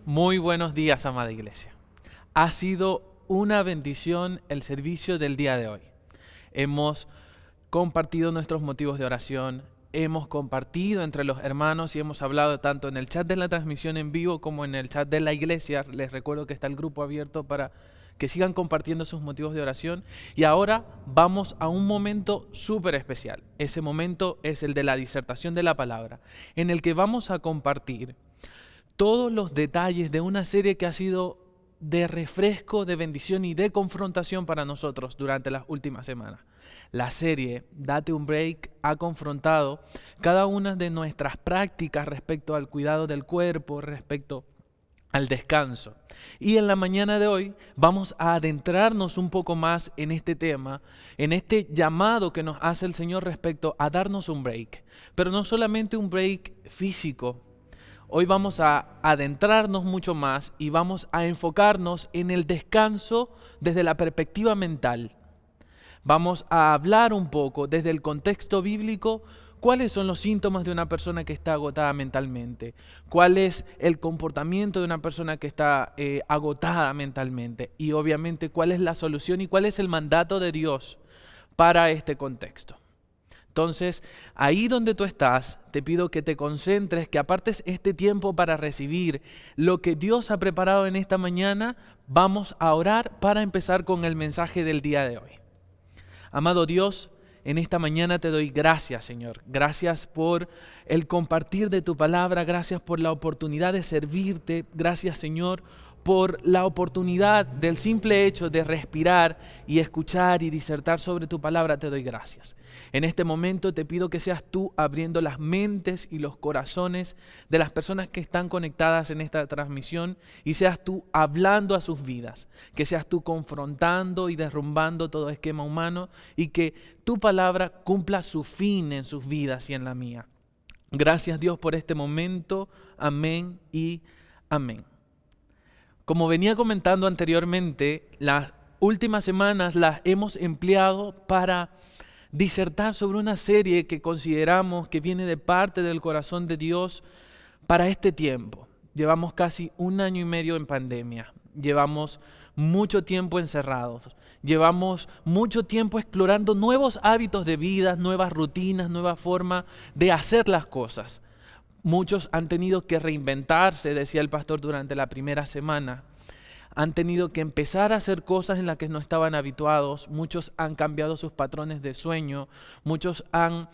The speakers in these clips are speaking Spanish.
Muy buenos días, amada iglesia. Ha sido una bendición el servicio del día de hoy. Hemos compartido nuestros motivos de oración, hemos compartido entre los hermanos y hemos hablado tanto en el chat de la transmisión en vivo como en el chat de la iglesia. Les recuerdo que está el grupo abierto para que sigan compartiendo sus motivos de oración. Y ahora vamos a un momento súper especial. Ese momento es el de la disertación de la palabra, en el que vamos a compartir todos los detalles de una serie que ha sido de refresco, de bendición y de confrontación para nosotros durante las últimas semanas. La serie Date un Break ha confrontado cada una de nuestras prácticas respecto al cuidado del cuerpo, respecto al descanso. Y en la mañana de hoy vamos a adentrarnos un poco más en este tema, en este llamado que nos hace el Señor respecto a darnos un break. Pero no solamente un break físico. Hoy vamos a adentrarnos mucho más y vamos a enfocarnos en el descanso desde la perspectiva mental. Vamos a hablar un poco desde el contexto bíblico cuáles son los síntomas de una persona que está agotada mentalmente, cuál es el comportamiento de una persona que está agotada mentalmente y obviamente cuál es la solución y cuál es el mandato de Dios para este contexto. Entonces, ahí donde tú estás, te pido que te concentres, que apartes este tiempo para recibir lo que Dios ha preparado en esta mañana. Vamos a orar para empezar con el mensaje del día de hoy. Amado Dios, en esta mañana te doy gracias, Señor. Gracias por el compartir de tu palabra, gracias por la oportunidad de servirte, gracias, Señor, por la oportunidad del simple hecho de respirar y escuchar y disertar sobre tu palabra. Te doy gracias. En este momento te pido que seas tú abriendo las mentes y los corazones de las personas que están conectadas en esta transmisión y seas tú hablando a sus vidas, que seas tú confrontando y derrumbando todo esquema humano y que tu palabra cumpla su fin en sus vidas y en la mía. Gracias, Dios, por este momento. Amén y amén. Como venía comentando anteriormente, las últimas semanas las hemos empleado para disertar sobre una serie que consideramos que viene de parte del corazón de Dios para este tiempo. Llevamos casi 1 año y medio en pandemia, llevamos mucho tiempo encerrados, llevamos mucho tiempo explorando nuevos hábitos de vida, nuevas rutinas, nueva forma de hacer las cosas. Muchos han tenido que reinventarse, decía el pastor durante la primera semana. Han tenido que empezar a hacer cosas en las que no estaban habituados. Muchos han cambiado sus patrones de sueño. Muchos han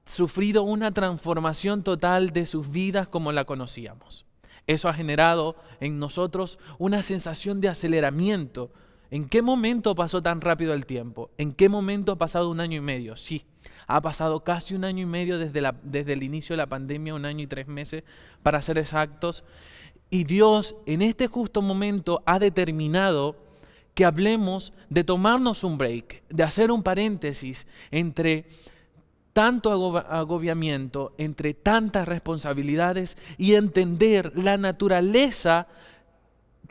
sufrido una transformación total de sus vidas como la conocíamos. Eso ha generado en nosotros una sensación de aceleramiento. ¿En qué momento pasó tan rápido el tiempo? ¿En qué momento ha pasado 1 año y medio? Sí, ha pasado casi 1 año y medio desde el inicio de la pandemia, 1 año y 3 meses para ser exactos. Y Dios en este justo momento ha determinado que hablemos de tomarnos un break, de hacer un paréntesis entre tanto agobiamiento, entre tantas responsabilidades y entender la naturaleza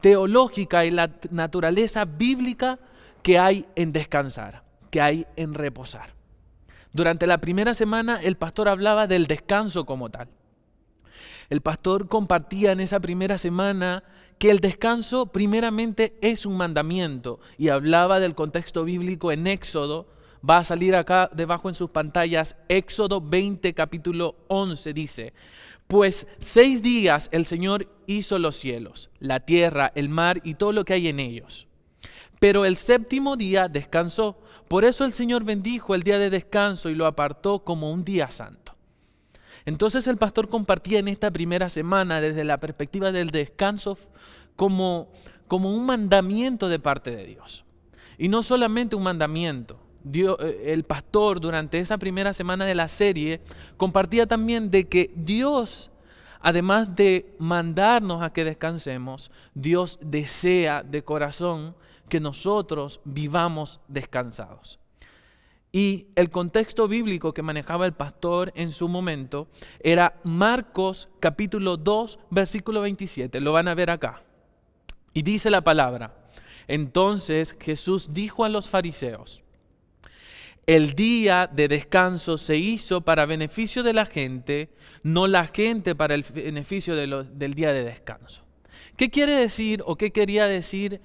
teológica y la naturaleza bíblica que hay en descansar, que hay en reposar. Durante la primera semana el pastor hablaba del descanso como tal. El pastor compartía en esa primera semana que el descanso primeramente es un mandamiento y hablaba del contexto bíblico en Éxodo. Va a salir acá debajo en sus pantallas, Éxodo 20, capítulo 11, dice: Pues 6 días el Señor hizo los cielos, la tierra, el mar y todo lo que hay en ellos. Pero el 7º día descansó. Por eso el Señor bendijo el día de descanso y lo apartó como un día santo. Entonces el pastor compartía en esta primera semana desde la perspectiva del descanso como un mandamiento de parte de Dios. Y no solamente un mandamiento. El pastor durante esa primera semana de la serie compartía también de que Dios, además de mandarnos a que descansemos, Dios desea de corazón que nosotros vivamos descansados. Y el contexto bíblico que manejaba el pastor en su momento era Marcos capítulo 2, versículo 27. Lo van a ver acá. Y dice la palabra: Entonces Jesús dijo a los fariseos: El día de descanso se hizo para beneficio de la gente, no la gente para el beneficio del día de descanso. ¿Qué quiere decir o qué quería decir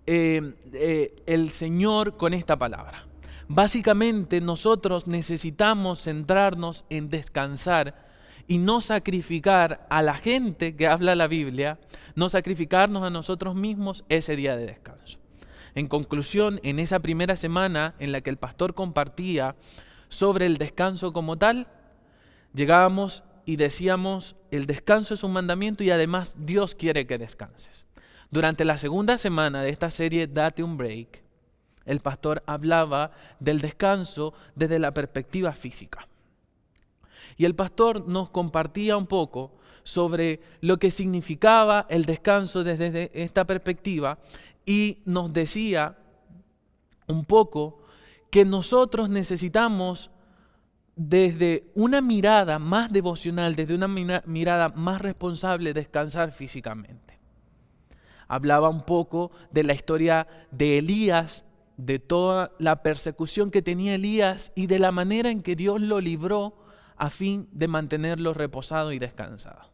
el Señor con esta palabra? Básicamente nosotros necesitamos centrarnos en descansar y no sacrificar a la gente que habla la Biblia, no sacrificarnos a nosotros mismos ese día de descanso. En conclusión, en esa primera semana en la que el pastor compartía sobre el descanso como tal, llegábamos y decíamos, el descanso es un mandamiento y además Dios quiere que descanses. Durante la segunda semana de esta serie Date un Break, el pastor hablaba del descanso desde la perspectiva física. Y el pastor nos compartía un poco sobre lo que significaba el descanso desde esta perspectiva y nos decía un poco que nosotros necesitamos desde una mirada más devocional, desde una mirada más responsable, descansar físicamente. Hablaba un poco de la historia de Elías, de toda la persecución que tenía Elías y de la manera en que Dios lo libró a fin de mantenerlo reposado y descansado.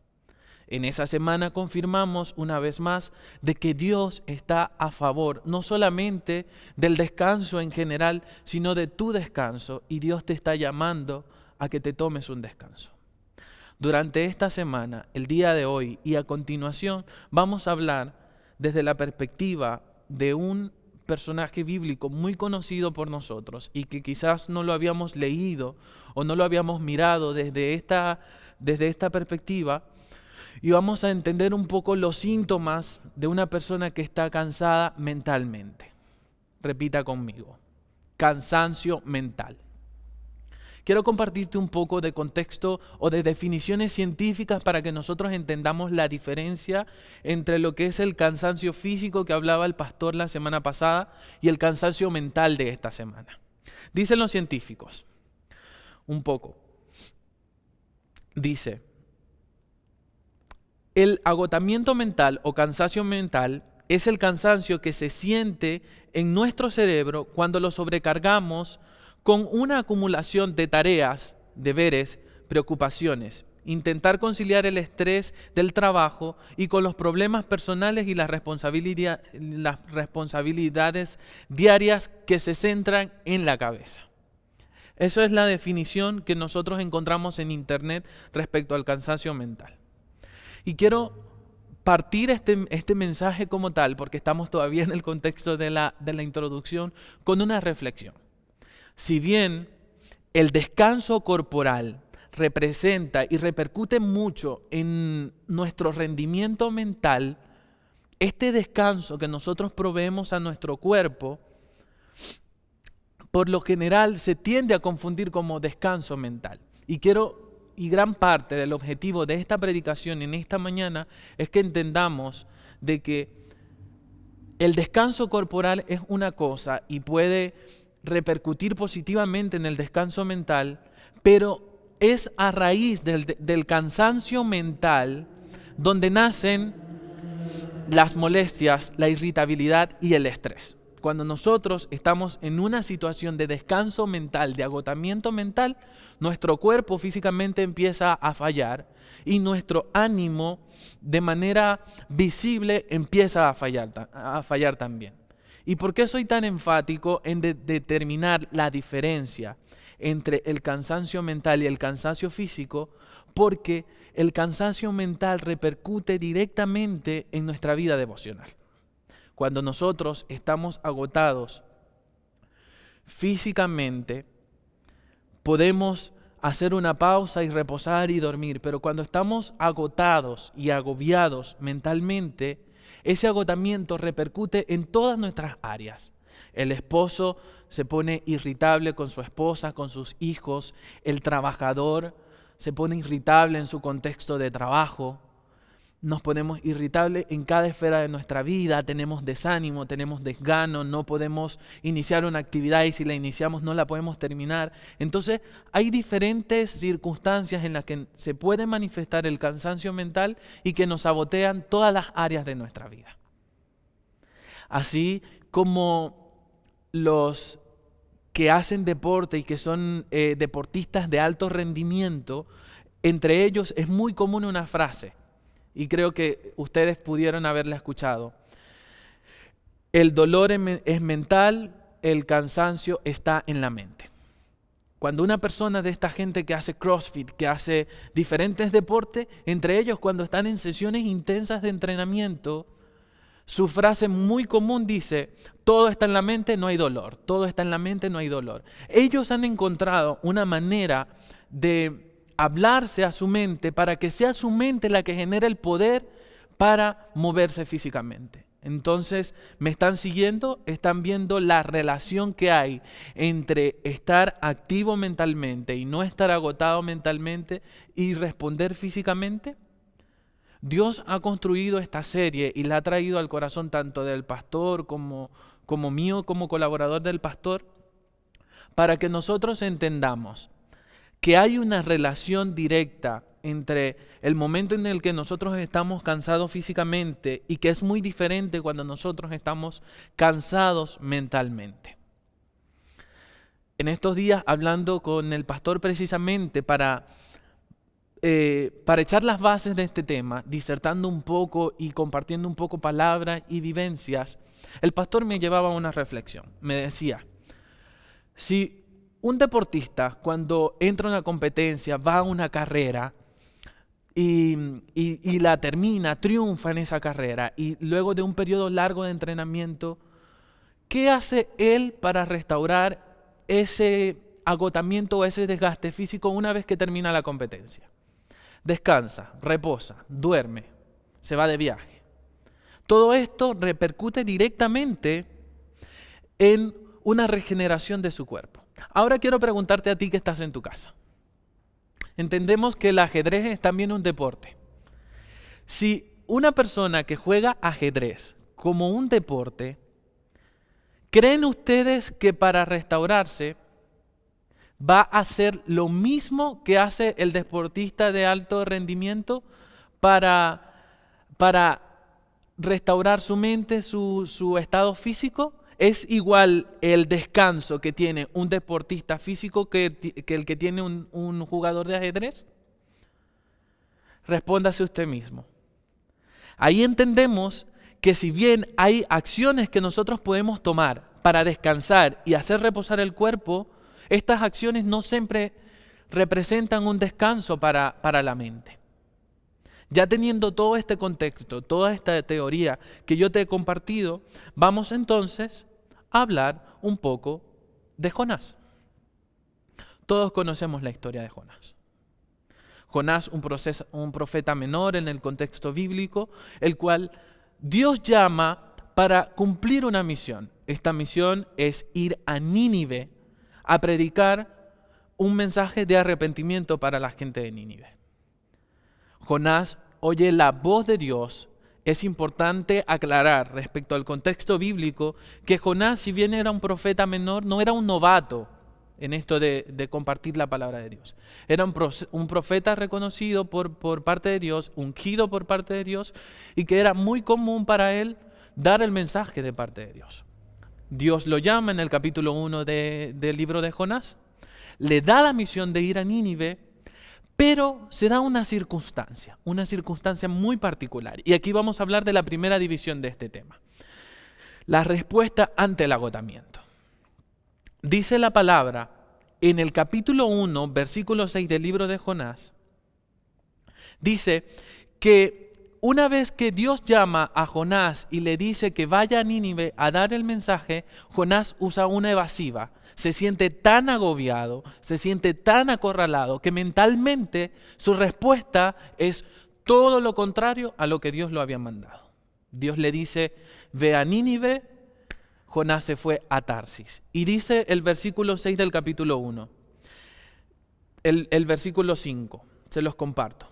En esa semana confirmamos una vez más de que Dios está a favor, no solamente del descanso en general, sino de tu descanso, y Dios te está llamando a que te tomes un descanso. Durante esta semana, el día de hoy y a continuación, vamos a hablar desde la perspectiva de un personaje bíblico muy conocido por nosotros y que quizás no lo habíamos leído o no lo habíamos mirado desde esta perspectiva. Y vamos a entender un poco los síntomas de una persona que está cansada mentalmente. Repita conmigo, cansancio mental. Quiero compartirte un poco de contexto o de definiciones científicas para que nosotros entendamos la diferencia entre lo que es el cansancio físico que hablaba el pastor la semana pasada y el cansancio mental de esta semana. Dicen los científicos, un poco, dice, el agotamiento mental o cansancio mental es el cansancio que se siente en nuestro cerebro cuando lo sobrecargamos con una acumulación de tareas, deberes, preocupaciones, intentar conciliar el estrés del trabajo y con los problemas personales y las responsabilidades diarias que se centran en la cabeza. Eso es la definición que nosotros encontramos en internet respecto al cansancio mental. Y quiero partir este mensaje como tal, porque estamos todavía en el contexto de la introducción, con una reflexión. Si bien el descanso corporal representa y repercute mucho en nuestro rendimiento mental, este descanso que nosotros proveemos a nuestro cuerpo, por lo general se tiende a confundir como descanso mental. Y gran parte del objetivo de esta predicación en esta mañana es que entendamos de que el descanso corporal es una cosa y puede repercutir positivamente en el descanso mental, pero es a raíz del cansancio mental donde nacen las molestias, la irritabilidad y el estrés. Cuando nosotros estamos en una situación de descanso mental, de agotamiento mental, nuestro cuerpo físicamente empieza a fallar y nuestro ánimo de manera visible empieza a fallar también. ¿Y por qué soy tan enfático en determinar la diferencia entre el cansancio mental y el cansancio físico? Porque el cansancio mental repercute directamente en nuestra vida devocional. Cuando nosotros estamos agotados físicamente, podemos hacer una pausa y reposar y dormir, pero cuando estamos agotados y agobiados mentalmente, ese agotamiento repercute en todas nuestras áreas. El esposo se pone irritable con su esposa, con sus hijos. El trabajador se pone irritable en su contexto de trabajo. Nos ponemos irritables en cada esfera de nuestra vida, tenemos desánimo, tenemos desgano, no podemos iniciar una actividad y si la iniciamos no la podemos terminar. Entonces hay diferentes circunstancias en las que se puede manifestar el cansancio mental y que nos sabotean todas las áreas de nuestra vida. Así como los que hacen deporte y que son deportistas de alto rendimiento, entre ellos es muy común una frase. y creo que ustedes pudieron haberla escuchado. El dolor es mental, el cansancio está en la mente. Cuando una persona de esta gente que hace CrossFit, que hace diferentes deportes, entre ellos cuando están en sesiones intensas de entrenamiento, su frase muy común dice: todo está en la mente, no hay dolor. Todo está en la mente, no hay dolor. Ellos han encontrado una manera de hablarse a su mente para que sea su mente la que genere el poder para moverse físicamente. Entonces, ¿me están siguiendo? ¿Están viendo la relación que hay entre estar activo mentalmente y no estar agotado mentalmente y responder físicamente? Dios ha construido esta serie y la ha traído al corazón tanto del pastor como mío, como colaborador del pastor, para que nosotros entendamos que hay una relación directa entre el momento en el que nosotros estamos cansados físicamente y que es muy diferente cuando nosotros estamos cansados mentalmente. En estos días, hablando con el pastor precisamente para echar las bases de este tema, disertando un poco y compartiendo un poco palabras y vivencias, el pastor me llevaba a una reflexión. Me decía: si un deportista cuando entra a una competencia, va a una carrera y la termina, triunfa en esa carrera y luego de un periodo largo de entrenamiento, ¿qué hace él para restaurar ese agotamiento o ese desgaste físico una vez que termina la competencia? Descansa, reposa, duerme, se va de viaje. Todo esto repercute directamente en una regeneración de su cuerpo. Ahora quiero preguntarte a ti que estás en tu casa. Entendemos que el ajedrez es también un deporte. Si una persona que juega ajedrez como un deporte, ¿creen ustedes que para restaurarse va a hacer lo mismo que hace el deportista de alto rendimiento para restaurar su mente, su estado físico? ¿Es igual el descanso que tiene un deportista físico que el que tiene un jugador de ajedrez? Respóndase usted mismo. Ahí entendemos que si bien hay acciones que nosotros podemos tomar para descansar y hacer reposar el cuerpo, estas acciones no siempre representan un descanso para la mente. Ya teniendo todo este contexto, toda esta teoría que yo te he compartido, vamos entonces a hablar un poco de Jonás. Todos conocemos la historia de Jonás. Jonás, un profeta menor en el contexto bíblico, el cual Dios llama para cumplir una misión. Esta misión es ir a Nínive a predicar un mensaje de arrepentimiento para la gente de Nínive. Jonás oye la voz de Dios. Es importante aclarar respecto al contexto bíblico que Jonás, si bien era un profeta menor, no era un novato en esto de compartir la palabra de Dios. Era un profeta reconocido por parte de Dios, ungido por parte de Dios, y que era muy común para él dar el mensaje de parte de Dios. Dios lo llama en el capítulo 1 del libro de Jonás, le da la misión de ir a Nínive, pero se da una circunstancia muy particular. Y aquí vamos a hablar de la primera división de este tema. La respuesta ante el agotamiento. Dice la palabra en el capítulo 1, versículo 6 del libro de Jonás, dice que una vez que Dios llama a Jonás y le dice que vaya a Nínive a dar el mensaje, Jonás usa una evasiva. Se siente tan agobiado, se siente tan acorralado que mentalmente su respuesta es todo lo contrario a lo que Dios lo había mandado. Dios le dice: ve a Nínive. Jonás se fue a Tarsis. Y dice el versículo 6 del capítulo 1, el versículo 5, se los comparto.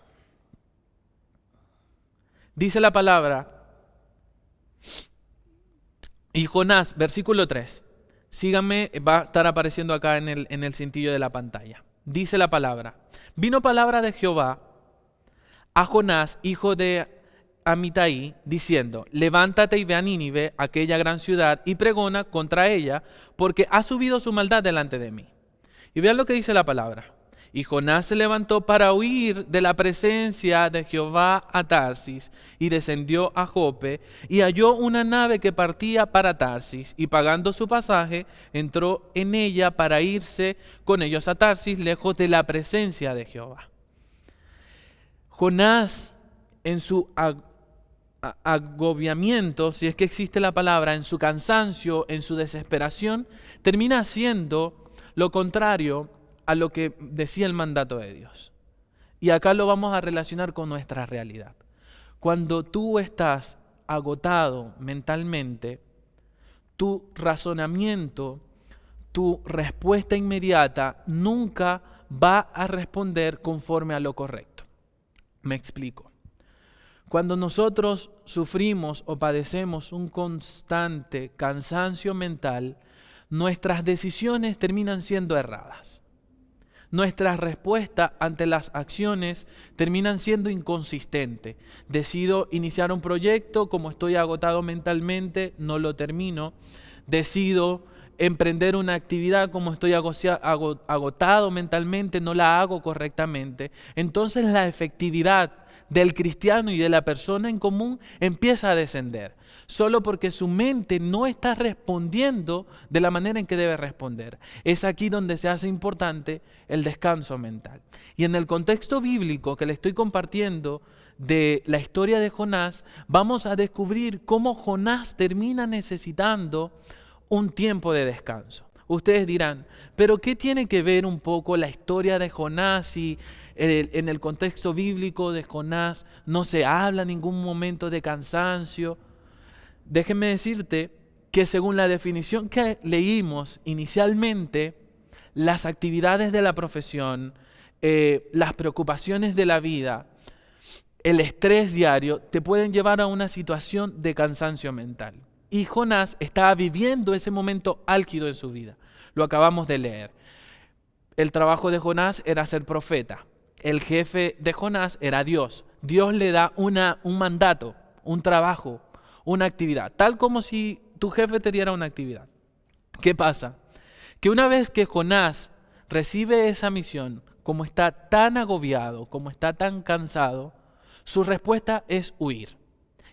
Dice la palabra, y Jonás, versículo 3, síganme, va a estar apareciendo acá en el cintillo de la pantalla. Dice la palabra: vino palabra de Jehová a Jonás, hijo de Amitai, diciendo: levántate y ve a Nínive, aquella gran ciudad, y pregona contra ella, porque ha subido su maldad delante de mí. Y vean lo que dice la palabra. Y Jonás se levantó para huir de la presencia de Jehová a Tarsis, y descendió a Jope, y halló una nave que partía para Tarsis, y pagando su pasaje, entró en ella para irse con ellos a Tarsis, lejos de la presencia de Jehová. Jonás, en su agobiamiento, si es que existe la palabra, en su cansancio, en su desesperación, termina haciendo lo contrario a lo que decía el mandato de Dios. Y acá lo vamos a relacionar con nuestra realidad. Cuando tú estás agotado mentalmente, tu razonamiento, tu respuesta inmediata nunca va a responder conforme a lo correcto. Me explico. Cuando nosotros sufrimos o padecemos un constante cansancio mental, nuestras decisiones terminan siendo erradas. Nuestras respuestas ante las acciones terminan siendo inconsistentes. Decido iniciar un proyecto, como estoy agotado mentalmente, no lo termino. Decido emprender una actividad, como estoy agotado mentalmente, no la hago correctamente. Entonces la efectividad del cristiano y de la persona en común empieza a descender, solo porque su mente no está respondiendo de la manera en que debe responder. Es aquí donde se hace importante el descanso mental. Y en el contexto bíblico que le estoy compartiendo de la historia de Jonás, vamos a descubrir cómo Jonás termina necesitando un tiempo de descanso. Ustedes dirán, ¿pero qué tiene que ver un poco la historia de Jonás y en el contexto bíblico de Jonás no se habla en ningún momento de cansancio? Déjeme decirte que según la definición que leímos inicialmente, las actividades de la profesión, las preocupaciones de la vida, el estrés diario, te pueden llevar a una situación de cansancio mental. Y Jonás estaba viviendo ese momento álgido en su vida. Lo acabamos de leer. El trabajo de Jonás era ser profeta. El jefe de Jonás era Dios. Dios le da un mandato, un trabajo, una actividad, tal como si tu jefe te diera una actividad. ¿Qué pasa? Que una vez que Jonás recibe esa misión, como está tan agobiado, como está tan cansado, su respuesta es huir.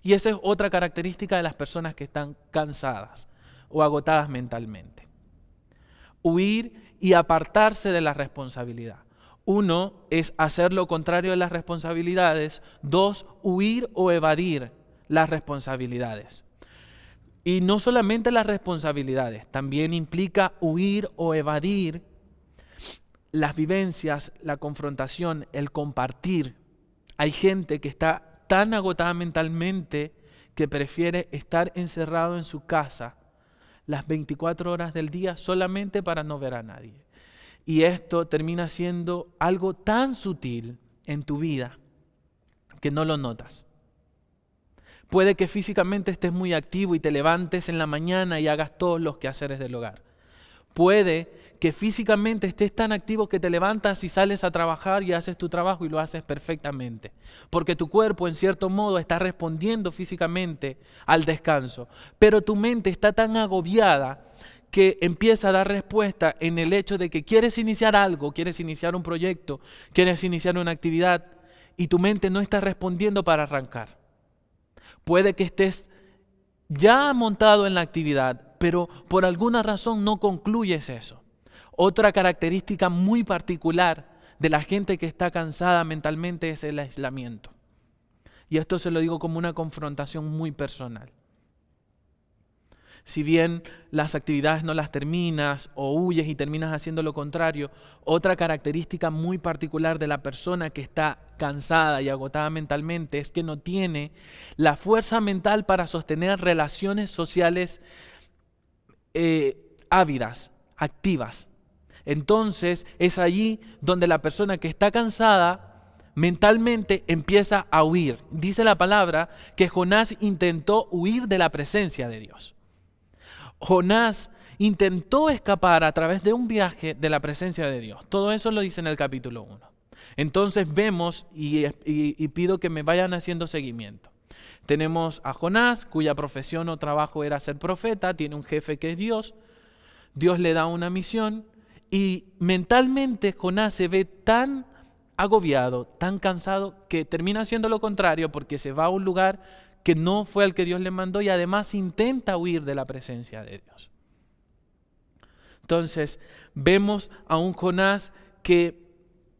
Y esa es otra característica de las personas que están cansadas o agotadas mentalmente. Huir y apartarse de la responsabilidad. Uno es hacer lo contrario de las responsabilidades. Dos, huir o evadir las responsabilidades. Y no solamente las responsabilidades, también implica huir o evadir las vivencias, la confrontación, el compartir. Hay gente que está tan agotada mentalmente que prefiere estar encerrado en su casa las 24 horas del día solamente para no ver a nadie. Y esto termina siendo algo tan sutil en tu vida que no lo notas. Puede que físicamente estés muy activo y te levantes en la mañana y hagas todos los quehaceres del hogar. Puede que físicamente estés tan activo que te levantas y sales a trabajar y haces tu trabajo y lo haces perfectamente. Porque tu cuerpo en cierto modo está respondiendo físicamente al descanso. Pero tu mente está tan agobiada que empieza a dar respuesta en el hecho de que quieres iniciar algo, quieres iniciar un proyecto, quieres iniciar una actividad y tu mente no está respondiendo para arrancar. Puede que estés ya montado en la actividad, pero por alguna razón no concluyes eso. Otra característica muy particular de la gente que está cansada mentalmente es el aislamiento. Y esto se lo digo como una confrontación muy personal. Si bien las actividades no las terminas o huyes y terminas haciendo lo contrario, otra característica muy particular de la persona que está cansada y agotada mentalmente es que no tiene la fuerza mental para sostener relaciones sociales ávidas, activas. Entonces es allí donde la persona que está cansada mentalmente empieza a huir. Dice la palabra que Jonás intentó huir de la presencia de Dios. Jonás intentó escapar a través de un viaje de la presencia de Dios. Todo eso lo dice en el capítulo 1. Entonces vemos y pido que me vayan haciendo seguimiento. Tenemos a Jonás, cuya profesión o trabajo era ser profeta, tiene un jefe que es Dios. Dios le da una misión Y mentalmente Jonás se ve tan agobiado, tan cansado, que termina haciendo lo contrario porque se va a un lugar que no fue al que Dios le mandó y además intenta huir de la presencia de Dios. Entonces, vemos a un Jonás que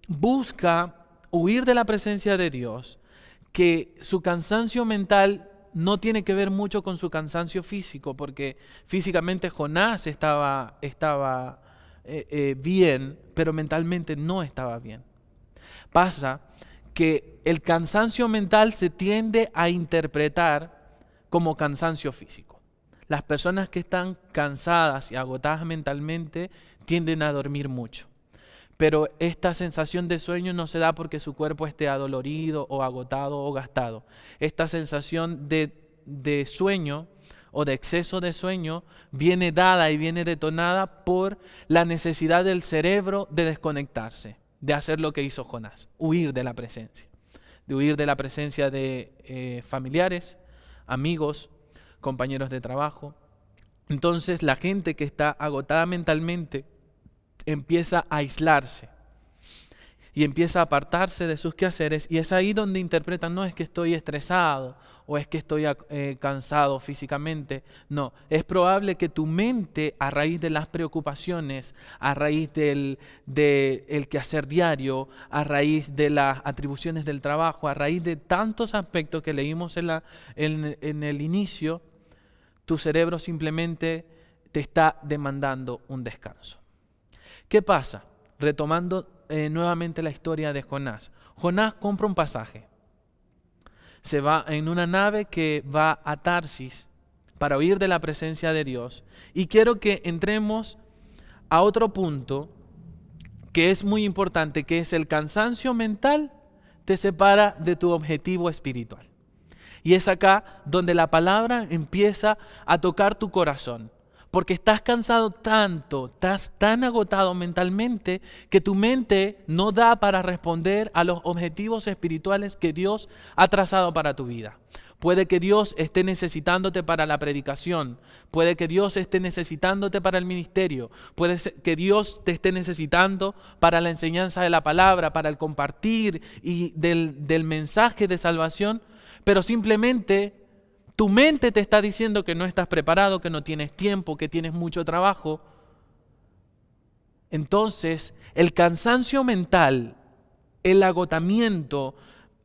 busca huir de la presencia de Dios, que su cansancio mental no tiene que ver mucho con su cansancio físico, porque físicamente Jonás estaba bien, pero mentalmente no estaba bien. Pasa que el cansancio mental se tiende a interpretar como cansancio físico. Las personas que están cansadas y agotadas mentalmente tienden a dormir mucho. Pero esta sensación de sueño no se da porque su cuerpo esté adolorido o agotado o gastado. Esta sensación de sueño o de exceso de sueño viene dada y viene detonada por la necesidad del cerebro de desconectarse, de hacer lo que hizo Jonás, huir de la presencia. De huir de la presencia de familiares, amigos, compañeros de trabajo. Entonces la gente que está agotada mentalmente empieza a aislarse y empieza a apartarse de sus quehaceres, y es ahí donde interpretan: no es que estoy estresado o es que estoy cansado físicamente. No, es probable que tu mente, a raíz de las preocupaciones, a raíz del quehacer diario, a raíz de las atribuciones del trabajo, a raíz de tantos aspectos que leímos en el inicio, tu cerebro simplemente te está demandando un descanso. ¿Qué pasa? Retomando nuevamente la historia de Jonás. Jonás compra un pasaje. Se va en una nave que va a Tarsis para huir de la presencia de Dios. Y quiero que entremos a otro punto que es muy importante, que es el cansancio mental te separa de tu objetivo espiritual. Y es acá donde la palabra empieza a tocar tu corazón. Porque estás cansado tanto, estás tan agotado mentalmente, que tu mente no da para responder a los objetivos espirituales que Dios ha trazado para tu vida. Puede que Dios esté necesitándote para la predicación, puede que Dios esté necesitándote para el ministerio, puede que Dios te esté necesitando para la enseñanza de la palabra, para el compartir y del mensaje de salvación, pero simplemente tu mente te está diciendo que no estás preparado, que no tienes tiempo, que tienes mucho trabajo. Entonces, el cansancio mental, el agotamiento,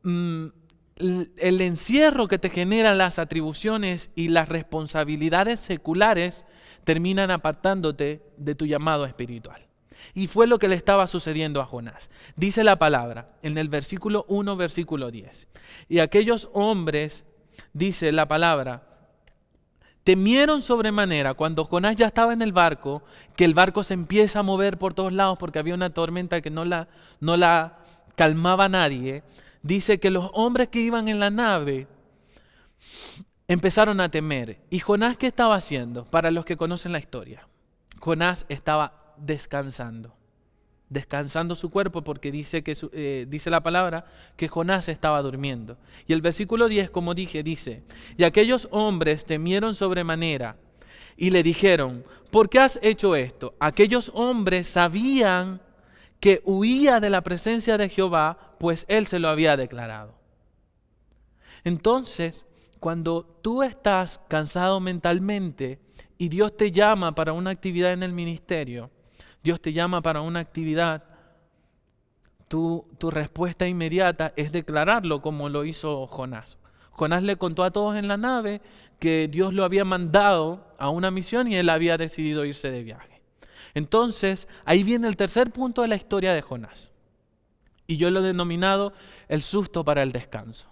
el encierro que te generan las atribuciones y las responsabilidades seculares terminan apartándote de tu llamado espiritual. Y fue lo que le estaba sucediendo a Jonás. Dice la palabra en el versículo 1, versículo 10. Y aquellos hombres, dice la palabra, temieron sobremanera cuando Jonás ya estaba en el barco, que el barco se empieza a mover por todos lados porque había una tormenta que no la calmaba a nadie. Dice que los hombres que iban en la nave empezaron a temer. ¿Y Jonás qué estaba haciendo? Para los que conocen la historia, Jonás estaba descansando su cuerpo, porque dice la palabra que Jonás estaba durmiendo. Y el versículo 10, como dije, dice: y aquellos hombres temieron sobremanera y le dijeron: ¿por qué has hecho esto? Aquellos hombres sabían que huía de la presencia de Jehová, pues él se lo había declarado. Entonces, cuando tú estás cansado mentalmente y Dios te llama para una actividad en el ministerio, Dios te llama para una actividad, tu respuesta inmediata es declararlo, como lo hizo Jonás. Jonás le contó a todos en la nave que Dios lo había mandado a una misión y él había decidido irse de viaje. Entonces, ahí viene el tercer punto de la historia de Jonás. Y yo lo he denominado el susto para el descanso.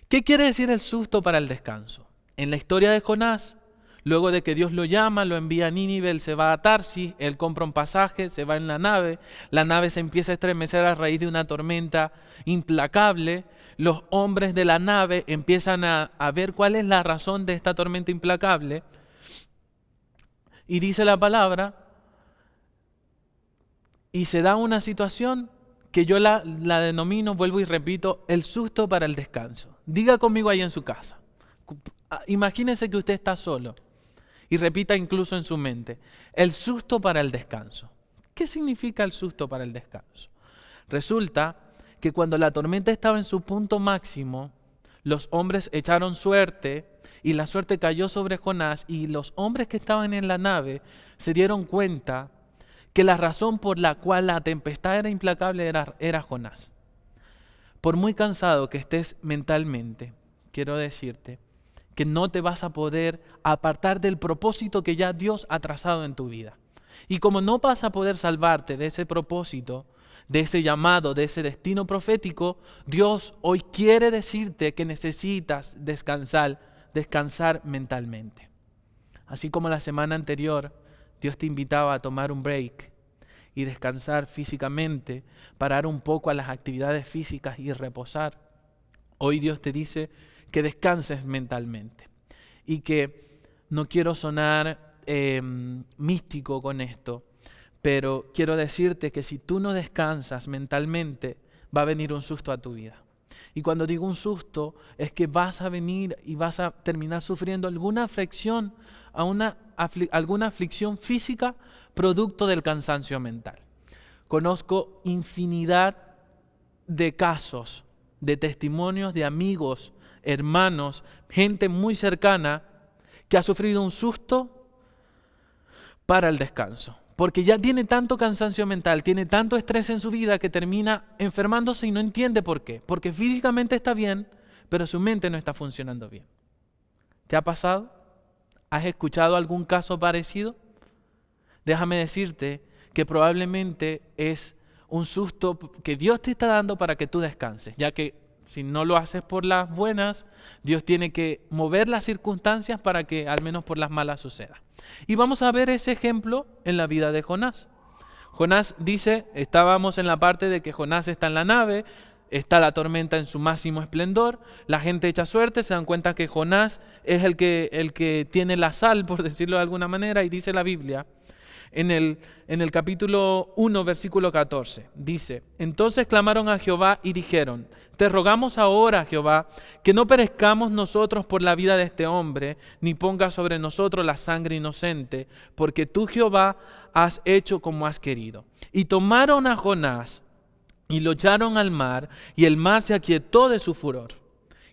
¿Qué quiere decir el susto para el descanso? En la historia de Jonás, luego de que Dios lo llama, lo envía a Nínive, él se va a Tarsis, él compra un pasaje, se va en la nave se empieza a estremecer a raíz de una tormenta implacable. Los hombres de la nave empiezan a ver cuál es la razón de esta tormenta implacable. Y dice la palabra, y se da una situación que yo la denomino, vuelvo y repito, el susto para el descanso. Diga conmigo ahí en su casa. Imagínese que usted está solo Y repita incluso en su mente, el susto para el descanso. ¿Qué significa el susto para el descanso? Resulta que cuando la tormenta estaba en su punto máximo, los hombres echaron suerte y la suerte cayó sobre Jonás, y los hombres que estaban en la nave se dieron cuenta que la razón por la cual la tempestad era implacable era Jonás. Por muy cansado que estés mentalmente, quiero decirte que no te vas a poder apartar del propósito que ya Dios ha trazado en tu vida. Y como no vas a poder salvarte de ese propósito, de ese llamado, de ese destino profético, Dios hoy quiere decirte que necesitas descansar mentalmente. Así como la semana anterior, Dios te invitaba a tomar un break y descansar físicamente, parar un poco a las actividades físicas y reposar. Hoy Dios te dice que descanses mentalmente. Y que no quiero sonar místico con esto, pero quiero decirte que si tú no descansas mentalmente, va a venir un susto a tu vida. Y cuando digo un susto, es que vas a venir y vas a terminar sufriendo alguna aflicción, alguna aflicción física producto del cansancio mental. Conozco infinidad de casos, de testimonios de amigos, hermanos, gente muy cercana que ha sufrido un susto para el descanso. Porque ya tiene tanto cansancio mental, tiene tanto estrés en su vida que termina enfermándose y no entiende por qué. Porque físicamente está bien, pero su mente no está funcionando bien. ¿Te ha pasado? ¿Has escuchado algún caso parecido? Déjame decirte que probablemente es un susto que Dios te está dando para que tú descanses, ya que si no lo haces por las buenas, Dios tiene que mover las circunstancias para que al menos por las malas suceda. Y vamos a ver ese ejemplo en la vida de Jonás. Jonás dice, estábamos en la parte de que Jonás está en la nave, está la tormenta en su máximo esplendor, la gente echa suerte, se dan cuenta que Jonás es el que tiene la sal, por decirlo de alguna manera, y dice la Biblia, en el capítulo 1, versículo 14, dice, entonces clamaron a Jehová y dijeron, te rogamos ahora, Jehová, que no perezcamos nosotros por la vida de este hombre, ni pongas sobre nosotros la sangre inocente, porque tú, Jehová, has hecho como has querido. Y tomaron a Jonás y lo echaron al mar, y el mar se aquietó de su furor.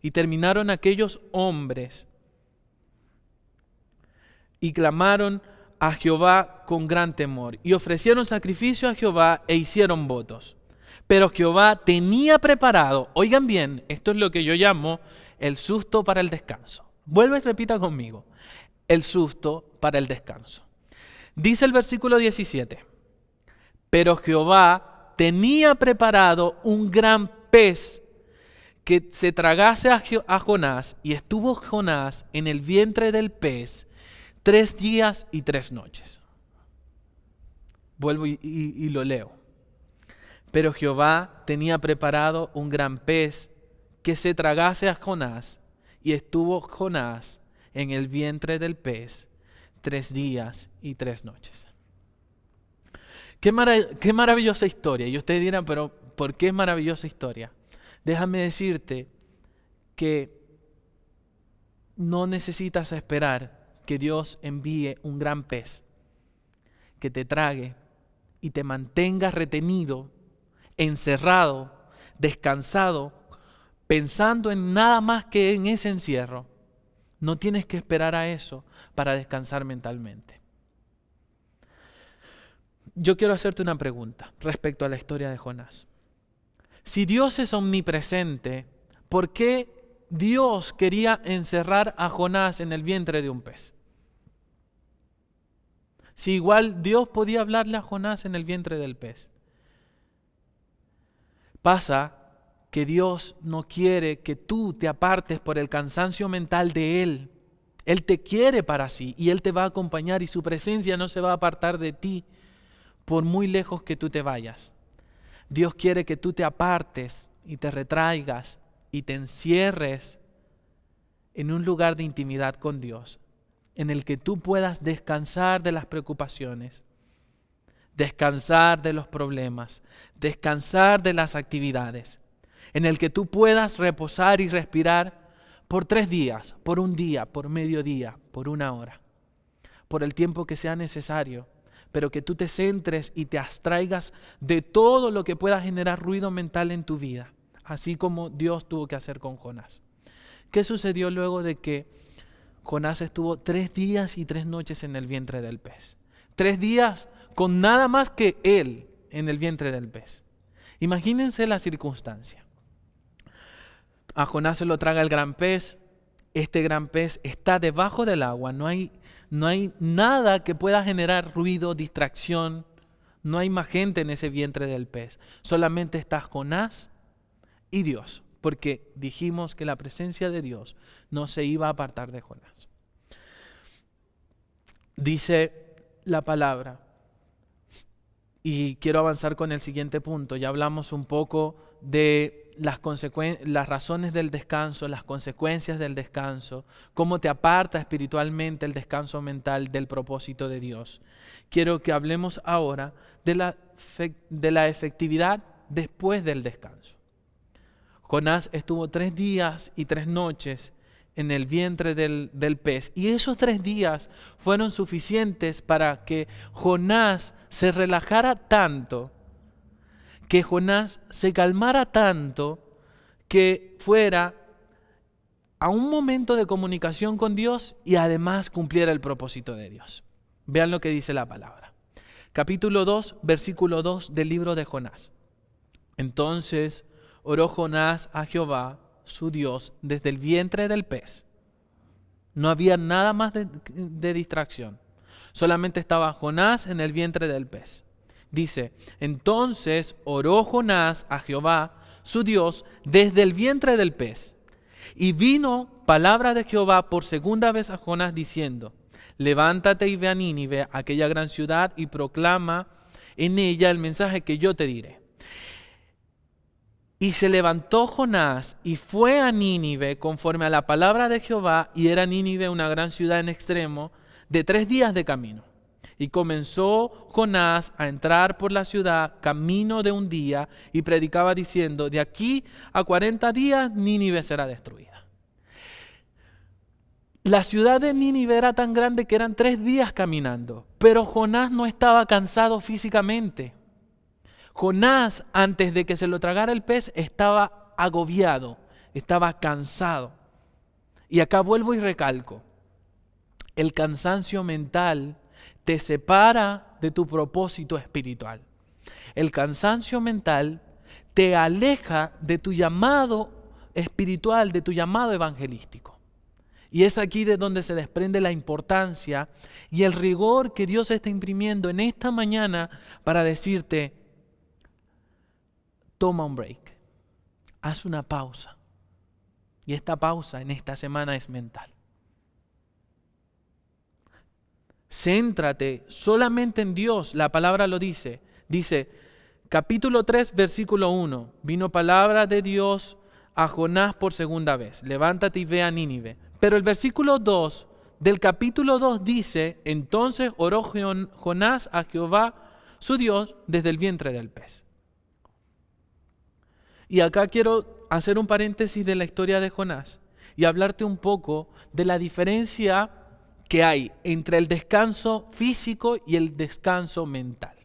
Y terminaron aquellos hombres y clamaron a Jehová con gran temor, y ofrecieron sacrificio a Jehová e hicieron votos. Pero Jehová tenía preparado, oigan bien, esto es lo que yo llamo el susto para el descanso. Vuelve y repita conmigo, el susto para el descanso. Dice el versículo 17, pero Jehová tenía preparado un gran pez que se tragase a Jonás, y estuvo Jonás en el vientre del pez 3 días y 3 noches. Vuelvo y lo leo. Pero Jehová tenía preparado un gran pez que se tragase a Jonás, y estuvo Jonás en el vientre del pez 3 días y 3 noches. Qué maravillosa historia. Y ustedes dirán, pero ¿por qué es maravillosa historia? Déjame decirte que no necesitas esperar que Dios envíe un gran pez que te trague y te mantenga retenido, encerrado, descansado, pensando en nada más que en ese encierro. No tienes que esperar a eso para descansar mentalmente. Yo quiero hacerte una pregunta respecto a la historia de Jonás. Si Dios es omnipresente, ¿por qué Dios quería encerrar a Jonás en el vientre de un pez? Si igual Dios podía hablarle a Jonás en el vientre del pez. Pasa que Dios no quiere que tú te apartes por el cansancio mental de Él. Él te quiere para sí y Él te va a acompañar, y su presencia no se va a apartar de ti por muy lejos que tú te vayas. Dios quiere que tú te apartes y te retraigas y te encierres en un lugar de intimidad con Dios, en el que tú puedas descansar de las preocupaciones, descansar de los problemas, descansar de las actividades, en el que tú puedas reposar y respirar por 3 días, por un día, por medio día, por 1 hora. por el tiempo que sea necesario, pero que tú te centres y te abstraigas de todo lo que pueda generar ruido mental en tu vida, así como Dios tuvo que hacer con Jonás. ¿Qué sucedió luego de que Jonás estuvo 3 días y 3 noches en el vientre del pez? 3 días con nada más que él en el vientre del pez. Imagínense la circunstancia. A Jonás se lo traga el gran pez. Este gran pez está debajo del agua. No hay nada que pueda generar ruido, distracción. No hay más gente en ese vientre del pez. Solamente está Jonás y Dios. Porque dijimos que la presencia de Dios no se iba a apartar de Jonás. Dice la palabra, y quiero avanzar con el siguiente punto. Ya hablamos un poco de las razones del descanso, las consecuencias del descanso, cómo te aparta espiritualmente el descanso mental del propósito de Dios. Quiero que hablemos ahora de la efectividad después del descanso. Jonás estuvo 3 días y 3 noches en el vientre del pez, y esos 3 días fueron suficientes para que Jonás se relajara tanto, que Jonás se calmara tanto, que fuera a un momento de comunicación con Dios y además cumpliera el propósito de Dios. Vean lo que dice la palabra. Capítulo 2, versículo 2 del libro de Jonás. Entonces oró Jonás a Jehová, su Dios, desde el vientre del pez. No había nada más de distracción. Solamente estaba Jonás en el vientre del pez. Dice, entonces oró Jonás a Jehová, su Dios, desde el vientre del pez. Y vino palabra de Jehová por segunda vez a Jonás diciendo, levántate y ve a Nínive, aquella gran ciudad, y proclama en ella el mensaje que yo te diré. Y se levantó Jonás y fue a Nínive conforme a la palabra de Jehová, y era Nínive una gran ciudad en extremo, de 3 días de camino. Y comenzó Jonás a entrar por la ciudad camino de un día, y predicaba diciendo, de aquí a 40 días Nínive será destruida. La ciudad de Nínive era tan grande que eran 3 días caminando, pero Jonás no estaba cansado físicamente. Jonás, antes de que se lo tragara el pez, estaba agobiado, estaba cansado. Y acá vuelvo y recalco, el cansancio mental te separa de tu propósito espiritual. El cansancio mental te aleja de tu llamado espiritual, de tu llamado evangelístico. Y es aquí de donde se desprende la importancia y el rigor que Dios está imprimiendo en esta mañana para decirte, toma un break, haz una pausa. Y esta pausa en esta semana es mental. Céntrate solamente en Dios, la palabra lo dice. Dice, capítulo 3, versículo 1, vino palabra de Dios a Jonás por segunda vez, levántate y ve a Nínive. Pero el versículo 2 del capítulo 2 dice, entonces oró Jonás a Jehová, su Dios, desde el vientre del pez. Y acá quiero hacer un paréntesis de la historia de Jonás y hablarte un poco de la diferencia que hay entre el descanso físico y el descanso mental.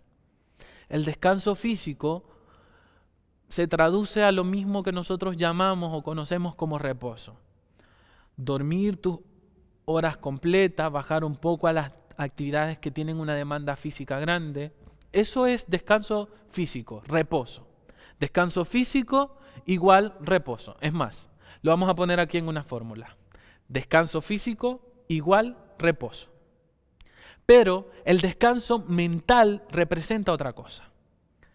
El descanso físico se traduce a lo mismo que nosotros llamamos o conocemos como reposo. Dormir tus horas completas, bajar un poco a las actividades que tienen una demanda física grande. Eso es descanso físico, reposo. Descanso físico igual reposo. Es más, lo vamos a poner aquí en una fórmula. Descanso físico igual reposo. Pero el descanso mental representa otra cosa.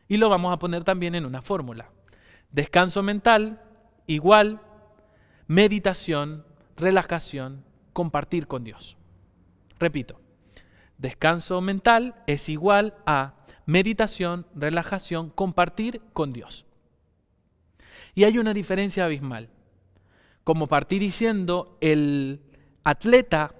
Y lo vamos a poner también en una fórmula. Descanso mental igual meditación, relajación, compartir con Dios. Repito, descanso mental es igual a meditación, relajación, compartir con Dios. Y hay una diferencia abismal. Como partí diciendo, el atleta,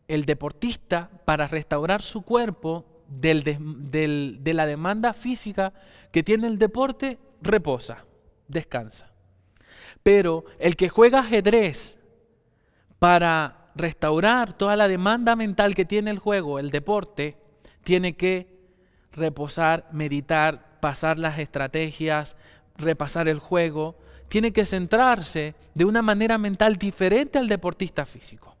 el deportista, para restaurar su cuerpo de la demanda física que tiene el deporte, reposa, descansa. Pero el que juega ajedrez para restaurar toda la demanda mental que tiene el juego, el deporte, tiene que reposar, meditar, pasar las estrategias, repasar el juego. Tiene que centrarse de una manera mental diferente al deportista físico.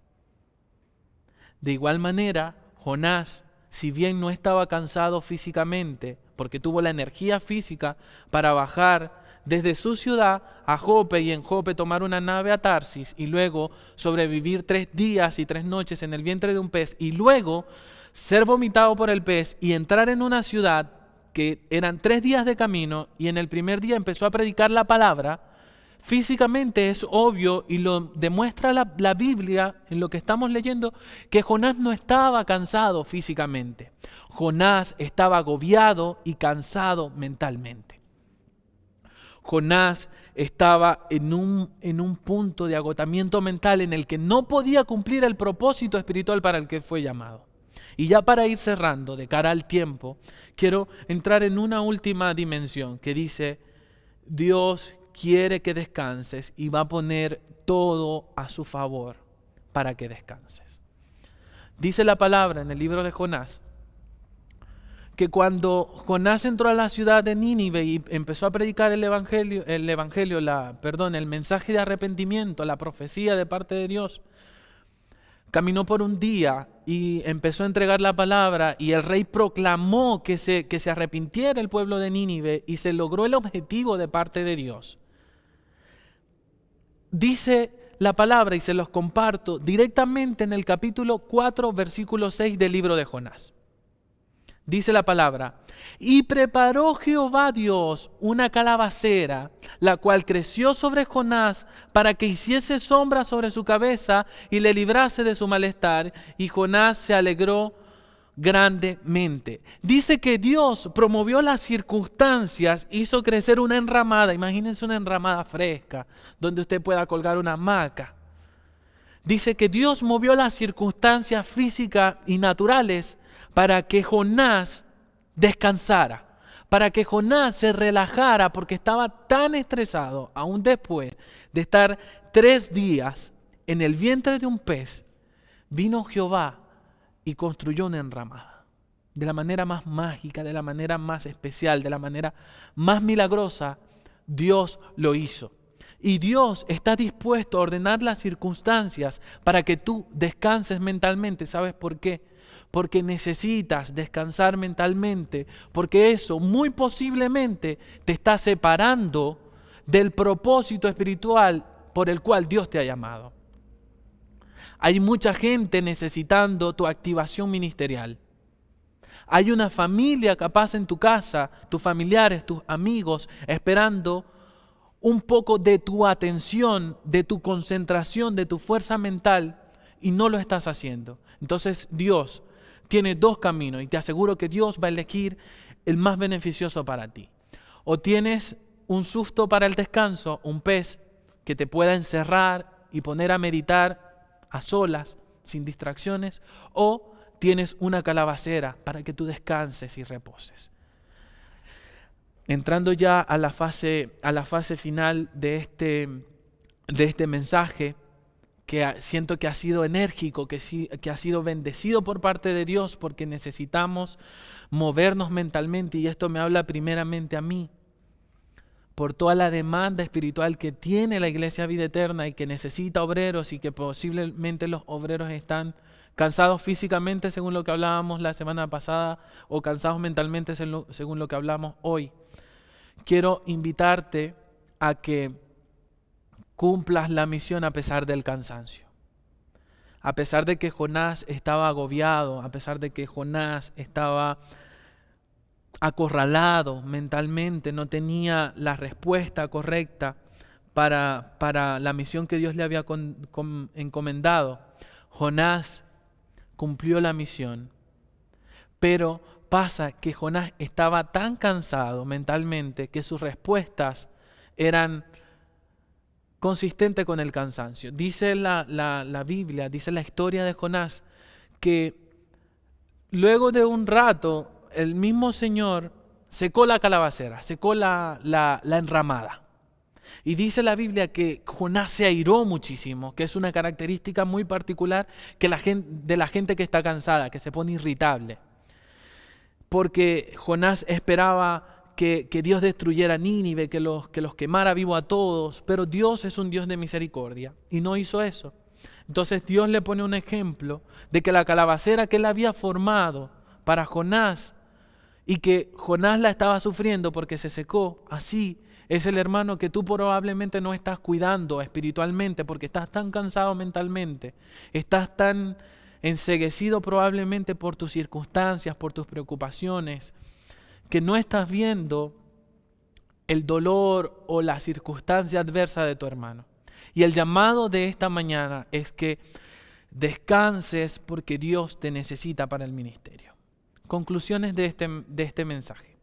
De igual manera, Jonás, si bien no estaba cansado físicamente, porque tuvo la energía física para bajar desde su ciudad a Jope y en Jope tomar una nave a Tarsis y luego sobrevivir 3 días y 3 noches en el vientre de un pez y luego ser vomitado por el pez y entrar en una ciudad que eran 3 días de camino y en el primer día empezó a predicar la palabra. Físicamente es obvio y lo demuestra la Biblia en lo que estamos leyendo que Jonás no estaba cansado físicamente. Jonás estaba agobiado y cansado mentalmente. Jonás estaba en un punto de agotamiento mental en el que no podía cumplir el propósito espiritual para el que fue llamado. Y ya para ir cerrando de cara al tiempo, quiero entrar en una última dimensión que dice, Dios quiere que descanses y va a poner todo a su favor para que descanses. Dice la palabra en el libro de Jonás que cuando Jonás entró a la ciudad de Nínive y empezó a predicar el mensaje de arrepentimiento, la profecía de parte de Dios, caminó por un día y empezó a entregar la palabra y el rey proclamó que se arrepintiera el pueblo de Nínive y se logró el objetivo de parte de Dios. Dice la palabra y se los comparto directamente en el capítulo 4, versículo 6 del libro de Jonás. Dice la palabra, y preparó Jehová Dios una calabacera, la cual creció sobre Jonás para que hiciese sombra sobre su cabeza y le librase de su malestar, y Jonás se alegró grandemente. Dice que Dios promovió las circunstancias, hizo crecer una enramada, imagínense una enramada fresca, donde usted pueda colgar una hamaca. Dice que Dios movió las circunstancias físicas y naturales para que Jonás descansara, para que Jonás se relajara porque estaba tan estresado, aún después de estar 3 días en el vientre de un pez, vino Jehová y construyó una enramada. De la manera más mágica, de la manera más especial, de la manera más milagrosa, Dios lo hizo. Y Dios está dispuesto a ordenar las circunstancias para que tú descanses mentalmente. ¿Sabes por qué? Porque necesitas descansar mentalmente, porque eso muy posiblemente te está separando del propósito espiritual por el cual Dios te ha llamado. Hay mucha gente necesitando tu activación ministerial. Hay una familia capaz en tu casa, tus familiares, tus amigos, esperando un poco de tu atención, de tu concentración, de tu fuerza mental y no lo estás haciendo. Entonces Dios tiene 2 caminos y te aseguro que Dios va a elegir el más beneficioso para ti. O tienes un susto para el descanso, un pez que te pueda encerrar y poner a meditar a solas, sin distracciones, o tienes una calabacera para que tú descanses y reposes. Entrando ya a la fase final de este mensaje, que siento que ha sido enérgico, que ha sido bendecido por parte de Dios, porque necesitamos movernos mentalmente, y esto me habla primeramente a mí, por toda la demanda espiritual que tiene la Iglesia Vida Eterna y que necesita obreros, y que posiblemente los obreros están cansados físicamente según lo que hablábamos la semana pasada, o cansados mentalmente según lo que hablamos hoy. Quiero invitarte a que cumplas la misión a pesar del cansancio. A pesar de que Jonás estaba agobiado, a pesar de que Jonás estaba acorralado mentalmente, no tenía la respuesta correcta para la misión que Dios le había encomendado. Jonás cumplió la misión, pero pasa que Jonás estaba tan cansado mentalmente que sus respuestas eran consistentes con el cansancio. Dice la Biblia, dice la historia de Jonás, que luego de un rato el mismo Señor secó la calabacera, secó la enramada. Y dice la Biblia que Jonás se airó muchísimo, que es una característica muy particular de la gente que está cansada, que se pone irritable. Porque Jonás esperaba que Dios destruyera Nínive, que los quemara vivo a todos, pero Dios es un Dios de misericordia y no hizo eso. Entonces Dios le pone un ejemplo de que la calabacera que él había formado para Jonás y que Jonás la estaba sufriendo porque se secó, así es el hermano que tú probablemente no estás cuidando espiritualmente porque estás tan cansado mentalmente, estás tan enceguecido probablemente por tus circunstancias, por tus preocupaciones, que no estás viendo el dolor o la circunstancia adversa de tu hermano. Y el llamado de esta mañana es que descanses porque Dios te necesita para el ministerio. Conclusiones de este mensaje.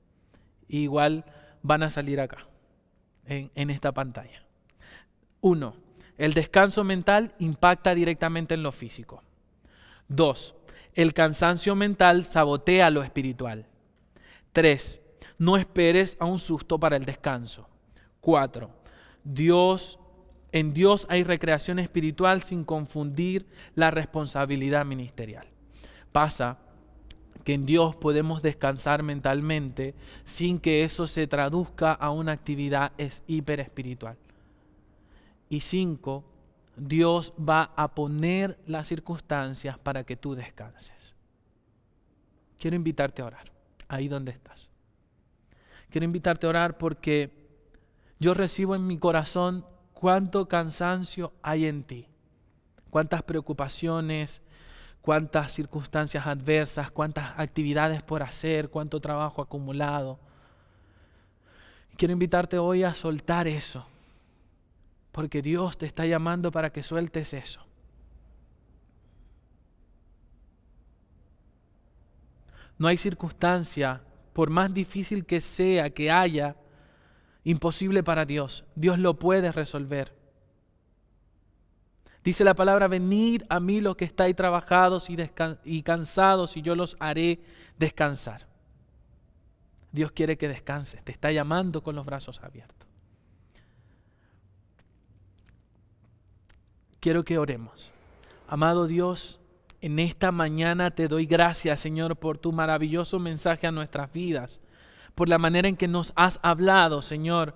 Igual van a salir acá, en esta pantalla. 1. El descanso mental impacta directamente en lo físico. 2. El cansancio mental sabotea lo espiritual. 3. No esperes a un susto para el descanso. 4. En Dios hay recreación espiritual sin confundir la responsabilidad ministerial. Pasa que en Dios podemos descansar mentalmente sin que eso se traduzca a una actividad hiperespiritual. Y 5. Dios va a poner las circunstancias para que tú descanses. Quiero invitarte a orar, ahí donde estás. Quiero invitarte a orar porque yo recibo en mi corazón cuánto cansancio hay en ti, cuántas preocupaciones, cuántas circunstancias adversas, cuántas actividades por hacer, cuánto trabajo acumulado. Quiero invitarte hoy a soltar eso, porque Dios te está llamando para que sueltes eso. No hay circunstancia, por más difícil que sea, que haya, imposible para Dios. Dios lo puede resolver. Dice la palabra, venid a mí los que estáis trabajados y cansados, y yo los haré descansar. Dios quiere que descanses, te está llamando con los brazos abiertos. Quiero que oremos. Amado Dios, en esta mañana te doy gracias, Señor, por tu maravilloso mensaje a nuestras vidas, por la manera en que nos has hablado, Señor,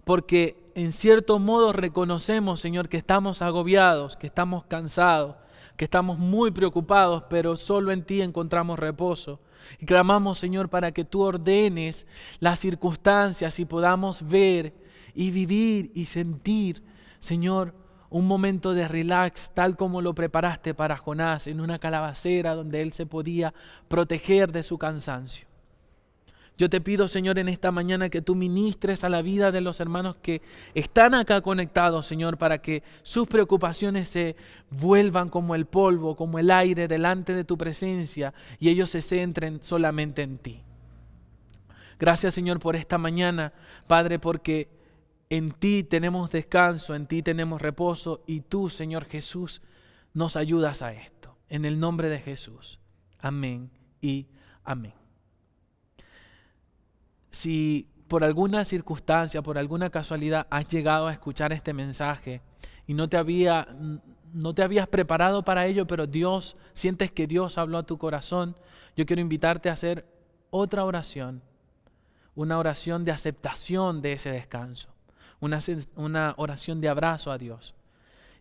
porque en cierto modo reconocemos, Señor, que estamos agobiados, que estamos cansados, que estamos muy preocupados, pero solo en ti encontramos reposo. Y clamamos, Señor, para que tú ordenes las circunstancias y podamos ver y vivir y sentir, Señor, un momento de relax, tal como lo preparaste para Jonás en una calabacera donde él se podía proteger de su cansancio. Yo te pido, Señor, en esta mañana que tú ministres a la vida de los hermanos que están acá conectados, Señor, para que sus preocupaciones se vuelvan como el polvo, como el aire delante de tu presencia y ellos se centren solamente en ti. Gracias, Señor, por esta mañana, Padre, porque en ti tenemos descanso, en ti tenemos reposo y tú, Señor Jesús, nos ayudas a esto. En el nombre de Jesús. Amén y amén. Si por alguna circunstancia, por alguna casualidad has llegado a escuchar este mensaje y no te habías preparado para ello, pero sientes que Dios habló a tu corazón, yo quiero invitarte a hacer otra oración, una oración de aceptación de ese descanso. Una oración de abrazo a Dios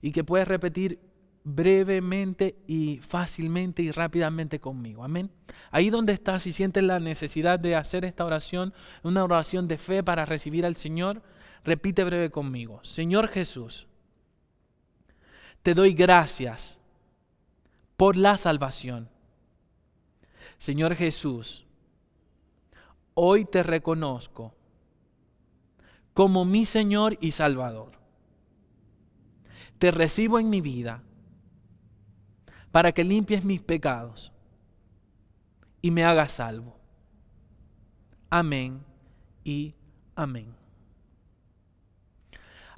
y que puedes repetir brevemente y fácilmente y rápidamente conmigo. Amén. Ahí donde estás y sientes la necesidad de hacer esta oración, una oración de fe para recibir al Señor, repite breve conmigo. Señor Jesús, te doy gracias por la salvación. Señor Jesús, hoy te reconozco como mi Señor y Salvador. Te recibo en mi vida para que limpies mis pecados y me hagas salvo. Amén y amén.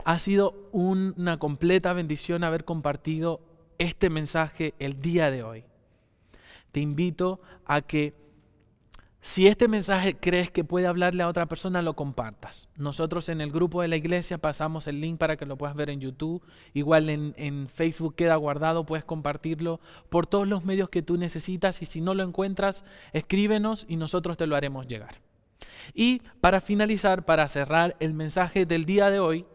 Ha sido una completa bendición haber compartido este mensaje el día de hoy. Te invito a que Si este mensaje crees que puede hablarle a otra persona, lo compartas. Nosotros en el grupo de la iglesia pasamos el link para que lo puedas ver en YouTube. Igual en Facebook queda guardado, puedes compartirlo por todos los medios que tú necesitas. Y si no lo encuentras, escríbenos y nosotros te lo haremos llegar. Y para finalizar, para cerrar el mensaje del día de hoy,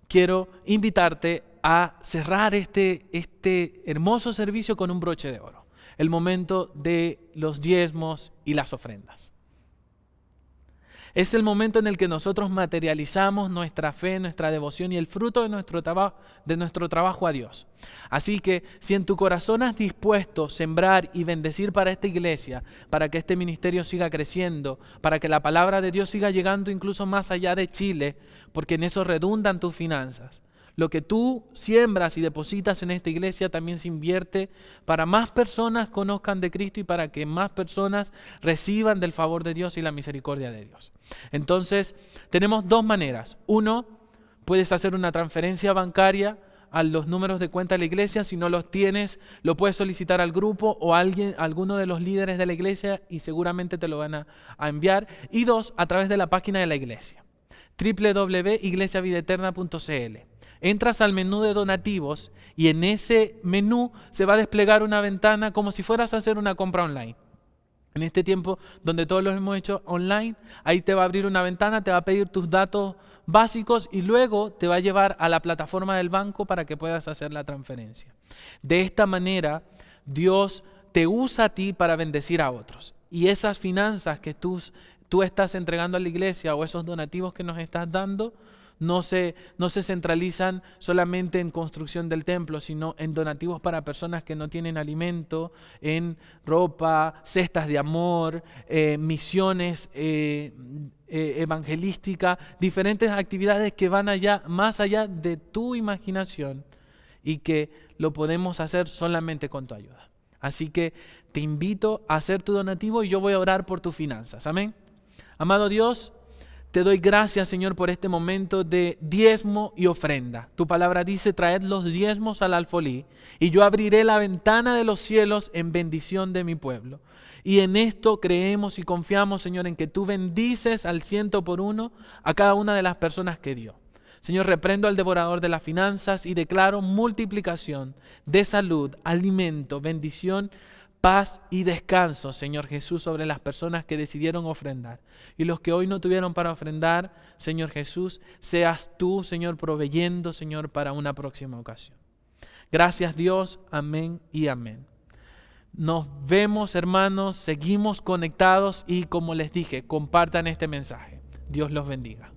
quiero invitarte a cerrar este hermoso servicio con un broche de oro. El momento de los diezmos y las ofrendas. Es el momento en el que nosotros materializamos nuestra fe, nuestra devoción y el fruto de nuestro trabajo a Dios. Así que si en tu corazón has dispuesto a sembrar y bendecir para esta iglesia, para que este ministerio siga creciendo, para que la palabra de Dios siga llegando incluso más allá de Chile, porque en eso redundan tus finanzas. Lo que tú siembras y depositas en esta iglesia también se invierte para más personas conozcan de Cristo y para que más personas reciban del favor de Dios y la misericordia de Dios. Entonces, tenemos dos maneras. Uno, puedes hacer una transferencia bancaria a los números de cuenta de la iglesia. Si no los tienes, lo puedes solicitar al grupo o a alguno de los líderes de la iglesia y seguramente te lo van a enviar. Y dos, a través de la página de la iglesia, www.iglesiavidaeterna.cl. Entras al menú de donativos y en ese menú se va a desplegar una ventana como si fueras a hacer una compra online. En este tiempo donde todos lo hemos hecho online, ahí te va a abrir una ventana, te va a pedir tus datos básicos y luego te va a llevar a la plataforma del banco para que puedas hacer la transferencia. De esta manera, Dios te usa a ti para bendecir a otros. Y esas finanzas que tú estás entregando a la iglesia o esos donativos que nos estás dando, no se centralizan solamente en construcción del templo, sino en donativos para personas que no tienen alimento, en ropa, cestas de amor, misiones evangelísticas, diferentes actividades que van más allá de tu imaginación y que lo podemos hacer solamente con tu ayuda. Así que te invito a hacer tu donativo y yo voy a orar por tus finanzas. Amén. Amado Dios, te doy gracias, Señor, por este momento de diezmo y ofrenda. Tu palabra dice, traed los diezmos al alfolí y yo abriré la ventana de los cielos en bendición de mi pueblo. Y en esto creemos y confiamos, Señor, en que tú bendices al 100 por 1 a cada una de las personas que dio. Señor, reprendo al devorador de las finanzas y declaro multiplicación de salud, alimento, bendición, paz y descanso, Señor Jesús, sobre las personas que decidieron ofrendar. Y los que hoy no tuvieron para ofrendar, Señor Jesús, seas tú, Señor, proveyendo, Señor, para una próxima ocasión. Gracias, Dios. Amén y amén. Nos vemos, hermanos, seguimos conectados y como les dije, compartan este mensaje. Dios los bendiga.